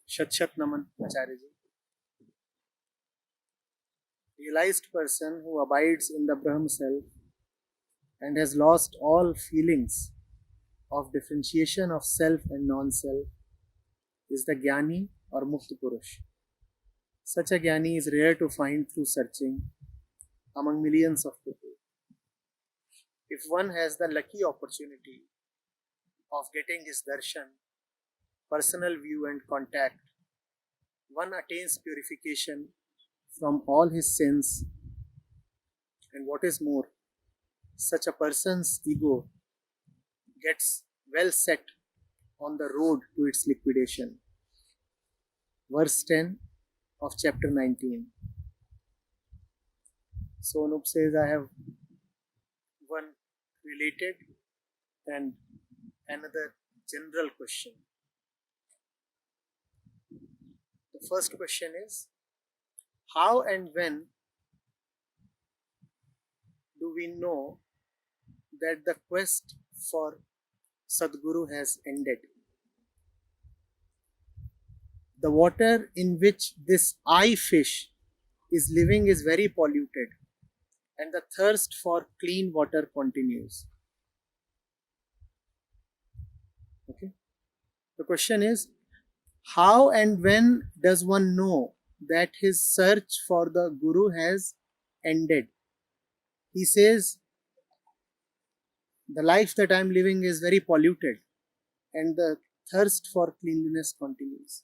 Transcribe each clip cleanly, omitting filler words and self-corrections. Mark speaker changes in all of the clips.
Speaker 1: Shat Shat Naman, Acharya ji. Realized person who abides in the Brahm self and has lost all feelings of differentiation of self and non-self is the Jnani or Mukt Purush. Such a Jnani is rare to find through searching among millions of people. If one has the lucky opportunity of getting his darshan, personal view and contact, one attains purification from all his sins, and what is more, such a person's ego gets well set on the road to its liquidation. Verse 10 of chapter 19. So Anup says, I have one related and another general question. The first question is, how and when do we know that the quest for Sadguru has ended? The water in which this eye fish is living is very polluted, and the thirst for clean water continues. Okay. The question is, how and when does one know that his search for the Guru has ended? He says, the life that I am living is very polluted, and the thirst for cleanliness continues.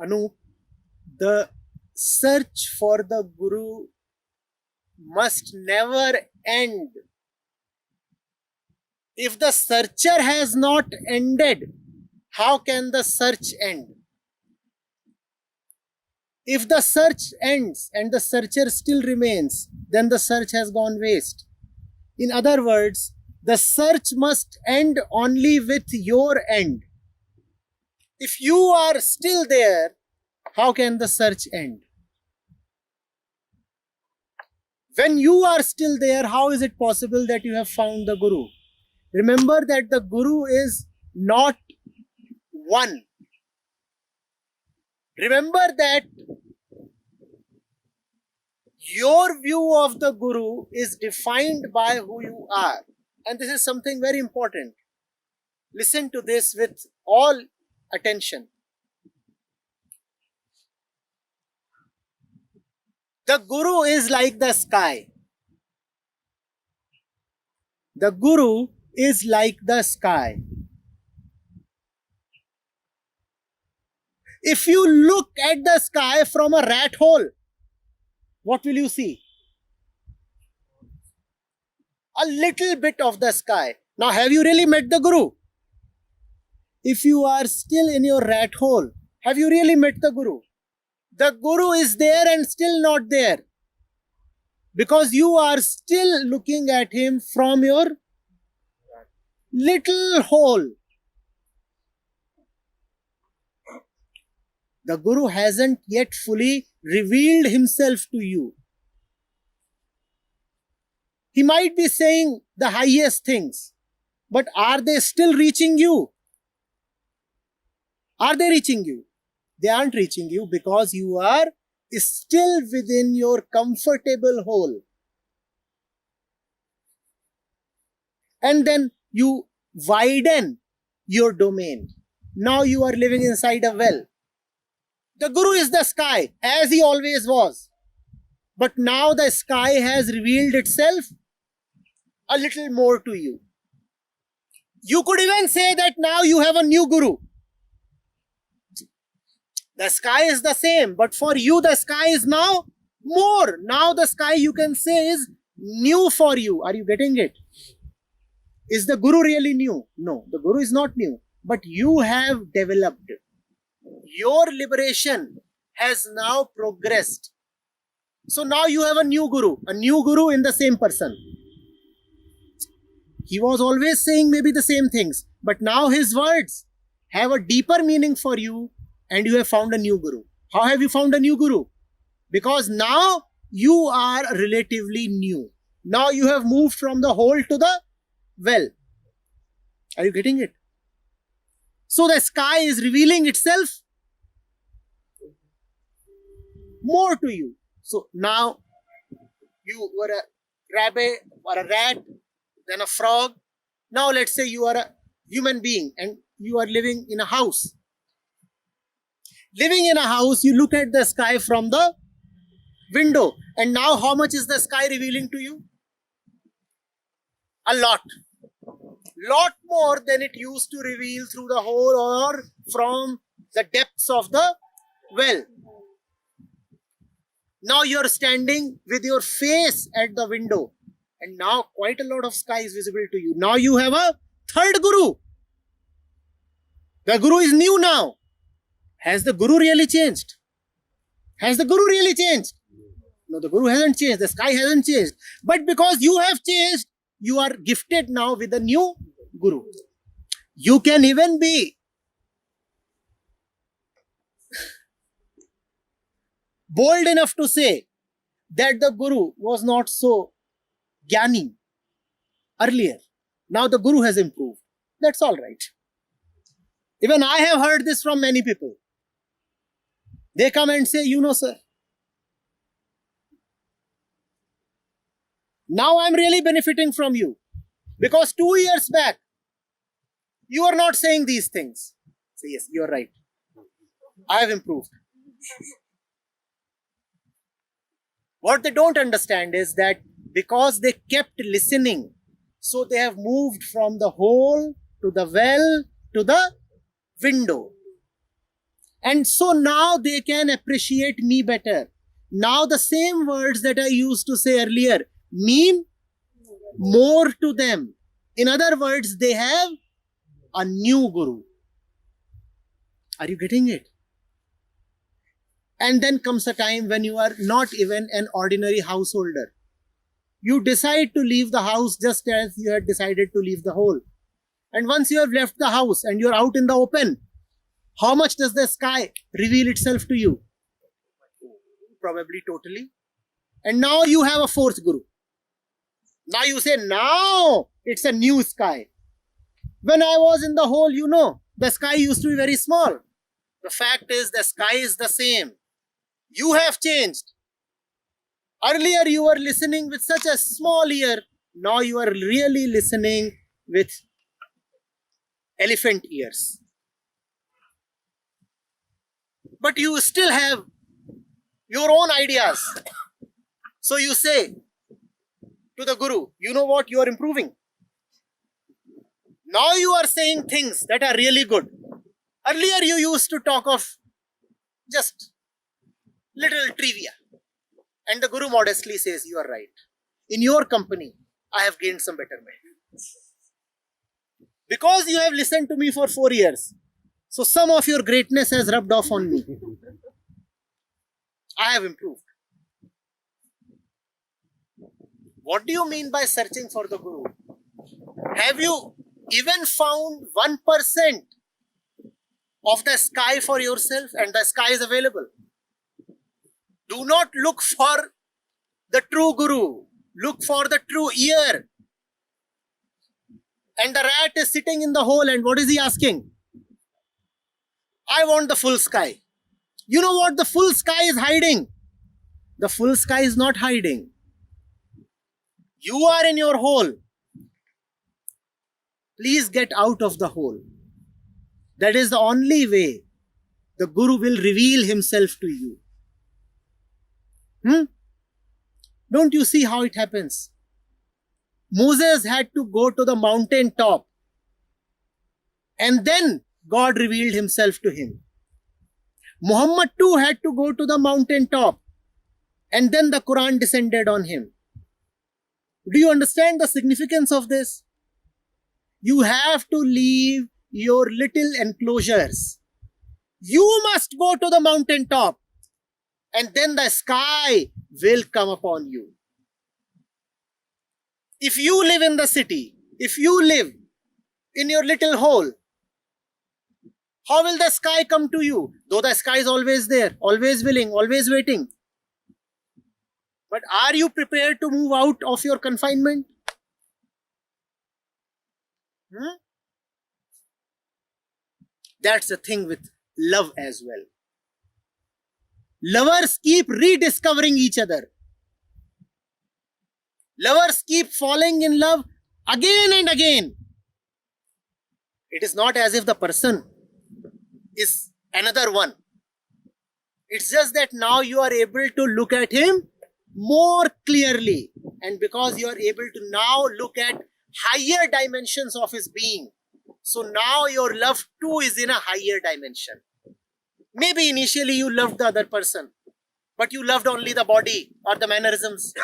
Speaker 1: Anu, the search for the Guru must never end. If the searcher has not ended, how can the search end? If the search ends and the searcher still remains, then the search has gone waste. In other words, the search must end only with your end. If you are still there, how can the search end? When you are still there, how is it possible that you have found the Guru? Remember that the Guru is not one. Remember that your view of the Guru is defined by who you are. And this is something very important. Listen to this with all attention. The Guru is like the sky. The Guru is like the sky. If you look at the sky from a rat hole, what will you see? A little bit of the sky. Now, have you really met the Guru? If you are still in your rat hole, have you really met the Guru? The Guru is there and still not there, because you are still looking at him from your little hole. The Guru hasn't yet fully revealed himself to you. He might be saying the highest things, but are they still reaching you? Are they reaching you? They aren't reaching you because you are still within your comfortable hole. And then you widen your domain. Now you are living inside a well. The Guru is the sky, as he always was. But now the sky has revealed itself a little more to you. You could even say that now you have a new Guru. The sky is the same, but for you the sky is now more. Now the sky, you can say, is new for you. Are you getting it? Is the Guru really new? No, the Guru is not new. But you have developed. Your liberation has now progressed. So now you have a new Guru in the same person. He was always saying maybe the same things, but now his words have a deeper meaning for you, and you have found a new Guru. How have you found a new Guru? Because now you are relatively new. Now you have moved from the hole to the well. Are you getting it? So the sky is revealing itself more to you. So now you were a rabbit or a rat, then a frog. Now let's say you are a human being and you are living in a house. Living in a house, you look at the sky from the window. And now how much is the sky revealing to you? A lot. Lot more than it used to reveal through the hole or from the depths of the well. Now you're standing with your face at the window and now quite a lot of sky is visible to you. Now you have a third guru. The guru is new now. Has the guru really changed? Has the guru really changed? No, the guru hasn't changed. The sky hasn't changed. But because you have changed, you are gifted now with a new guru. You can even be bold enough to say that the guru was not so jnani earlier. Now the guru has improved. That's all right. Even I have heard this from many people. They come and say, you know, sir, now I'm really benefiting from you. Because 2 years back, you are not saying these things. Say, yes, you are right. I have improved. What they don't understand is that because they kept listening, so they have moved from the hole to the well to the window. And so now they can appreciate me better. Now the same words that I used to say earlier mean more to them. In other words, they have a new guru. Are you getting it? And then comes a time when you are not even an ordinary householder. You decide to leave the house just as you had decided to leave the hole. And once you have left the house and you're out in the open, how much does the sky reveal itself to you? Probably totally. And now you have a fourth guru. Now you say, now it's a new sky. When I was in the hole, you know, the sky used to be very small. The fact is, the sky is the same. You have changed. Earlier you were listening with such a small ear. Now you are really listening with elephant ears. But you still have your own ideas. So you say to the guru, you know what, you are improving. Now you are saying things that are really good. Earlier you used to talk of just little trivia. And the guru modestly says, you are right. In your company, I have gained some betterment. Because you have listened to me for 4 years, so some of your greatness has rubbed off on me. I have improved. What do you mean by searching for the guru? Have you even found 1% of the sky for yourself, and the sky is available? Do not look for the true guru. Look for the true ear. And the rat is sitting in the hole, and what is he asking? I want the full sky. You know what the full sky is hiding? The full sky is not hiding. You are in your hole. Please get out of the hole. That is the only way the guru will reveal himself to you. Don't you see how it happens? Moses had to go to the mountain top, and then God revealed himself to him. Muhammad too had to go to the mountain top, and then the Quran descended on him. Do you understand the significance of this? You have to leave your little enclosures. You must go to the mountain top, and then the sky will come upon you. If you live in the city, if you live in your little hole, how will the sky come to you? Though the sky is always there, always willing, always waiting. But are you prepared to move out of your confinement? That's the thing with love as well. Lovers keep rediscovering each other. Lovers keep falling in love again and again. It is not as if the person is another one. It's just that now you are able to look at him more clearly. And because you are able to now look at higher dimensions of his being, so now your love too is in a higher dimension. Maybe initially you loved the other person, but you loved only the body or the mannerisms.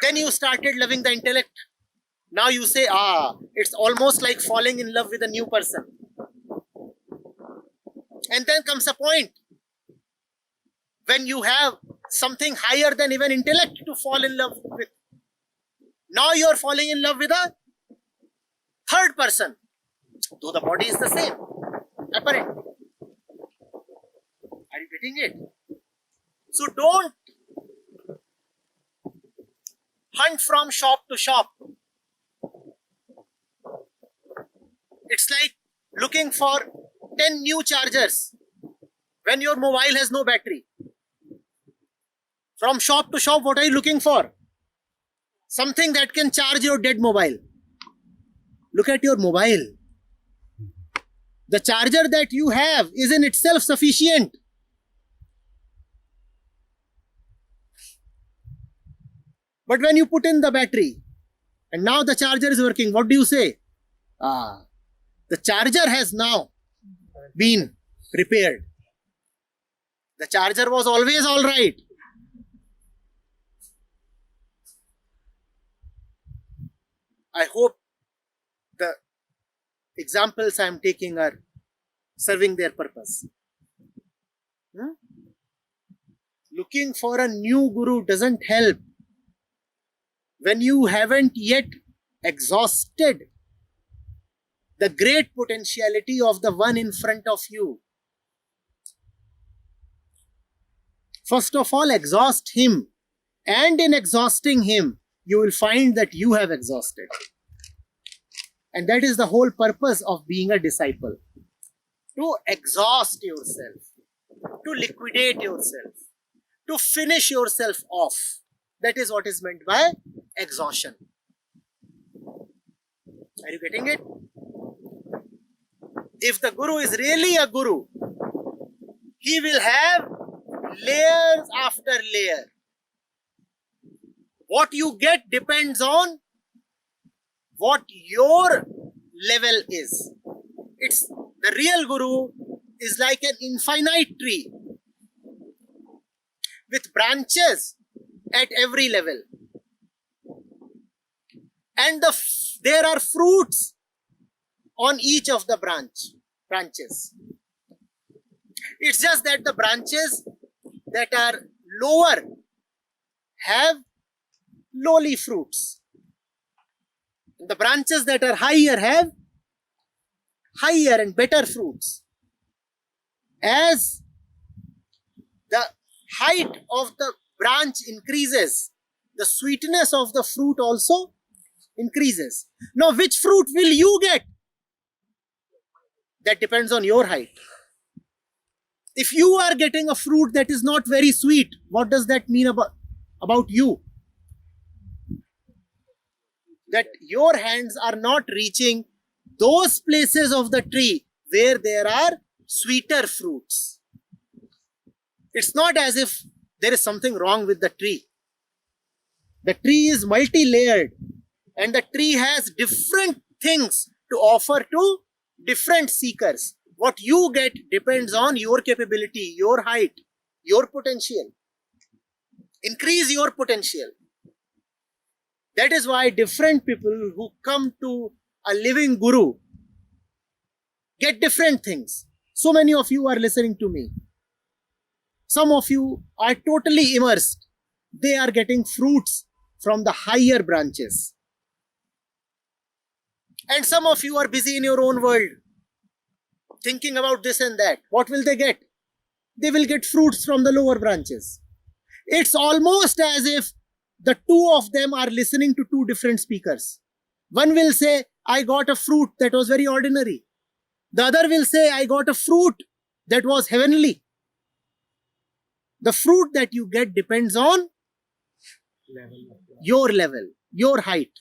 Speaker 1: Then you started loving the intellect. Now you say, it's almost like falling in love with a new person. And then comes a point when you have something higher than even intellect to fall in love with. Now you are falling in love with a third person, though the body is the same, apparently. Are you getting it? So don't hunt from shop to shop. It's like looking for 10 new chargers when your mobile has no battery. From shop to shop, what are you looking for? Something that can charge your dead mobile. Look at your mobile. The charger that you have is in itself sufficient. But when you put in the battery and now the charger is working, what do you say? The charger has now been repaired. The charger was always all right. I hope the examples I am taking are serving their purpose. Looking for a new guru doesn't help when you haven't yet exhausted the great potentiality of the one in front of you. First of all, exhaust him, and in exhausting him, you will find that you have exhausted. And that is the whole purpose of being a disciple. To exhaust yourself, to liquidate yourself, to finish yourself off. That is what is meant by exhaustion. Are you getting it? If the guru is really a guru, he will have layers after layer. What you get depends on what your level is. It's the real guru is like an infinite tree with branches at every level. And there are fruits on each of the branches. It's just that the branches that are lower have lowly fruits. The branches that are higher have higher and better fruits. As the height of the branch increases, the sweetness of the fruit also increases. Now, which fruit will you get? That depends on your height. If you are getting a fruit that is not very sweet, what does that mean about you? That your hands are not reaching those places of the tree where there are sweeter fruits. It's not as if there is something wrong with the tree. The tree is multi-layered and the tree has different things to offer to different seekers. What you get depends on your capability, your height, your potential. Increase your potential. That is why different people who come to a living guru get different things. So many of you are listening to me. Some of you are totally immersed. They are getting fruits from the higher branches. And some of you are busy in your own world, thinking about this and that. What will they get? They will get fruits from the lower branches. It's almost as if the two of them are listening to two different speakers. One will say, I got a fruit that was very ordinary. The other will say, I got a fruit that was heavenly. The fruit that you get depends on your level, your height.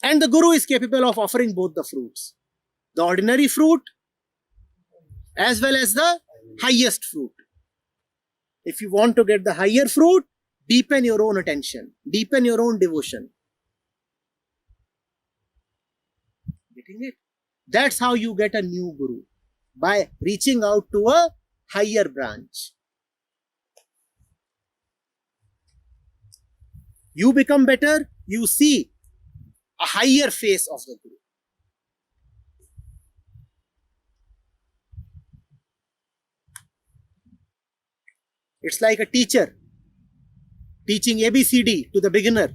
Speaker 1: And the Guru is capable of offering both the fruits, the ordinary fruit as well as the highest fruit. If you want to get the higher fruit, deepen your own attention, deepen your own devotion. Getting it? That's how you get a new Guru, by reaching out to a higher branch. You become better, you see a higher face of the Guru. It's like a teacher teaching ABCD to the beginner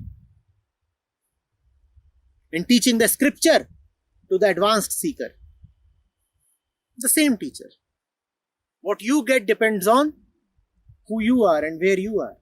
Speaker 1: and teaching the scripture to the advanced seeker. The same teacher. What you get depends on who you are and where you are.